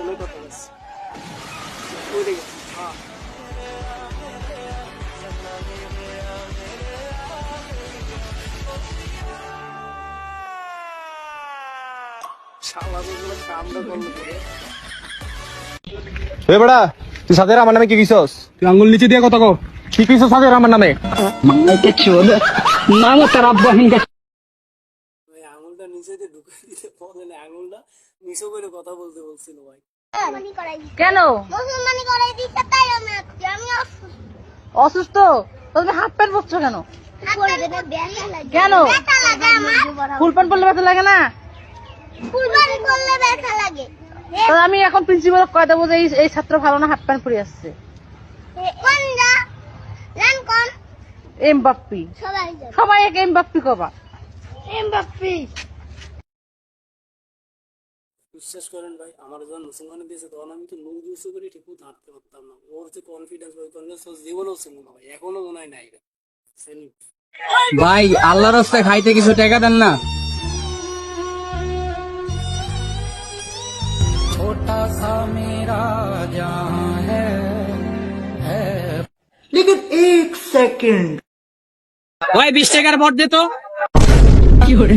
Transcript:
ফোনে কথা বলছি ওইটা গেছে হ্যাঁ শালা গুলো কামড়া করলো তোরে এ বড়া তুই সাদের আমার নামে কি কইছস? তুই আঙ্গুল নিচে দিয়ে কথা কো। কি কইছস সাদের আমার নামে? মাইকে চোদ নাম তার আব্বা হিনকা ভাই আঙুলটা নিচে দিয়ে ঢুকে দিতে বলেন আঙুলটা নিচে করে কথা বলতে বলছিল ভাই কেন মুসলমানি করাই দিচ্ছে তাই আমি আছি। আমি অসুস্থ তুমি হাত প্যান্ট পরছো কেন ব্যথা লাগে কেন ব্যথা লাগে আমার ফুল প্যান্ট পরলে ব্যথা লাগে না ফুলবাড়ি করলে ব্যথা লাগে তো আমি এখন প্রিন্সিপাল কয় দেবো যে এই ছাত্র ভালো না হাত প্যান্ট পরে আসছে কোন যা লান কোন এমবাপ্পি সবাই জানে সবাই এক এমবাপ্পি কবা এমবাপ্পে বিশ্বাস করেন ভাই আমার যখন মুসলমানে দিয়েছে তখন আমি তো নুন ইউজ করি ঠিক মতো হাঁটতে পারতাম না ওর যে কনফিডেন্স ওই কনফিডেন্স ওর জীবনেও ছিল না ভাই এখনো মনে হয় নাই ভাই আল্লাহর রাস্তায় খাইতে কিছু টাকা দেন না। ছোটা সা মেরা জাহাঁ হ্যায় লেকিন এক সেকেন্ড ভাই 20 টাকার ভোট দে তো। কি করে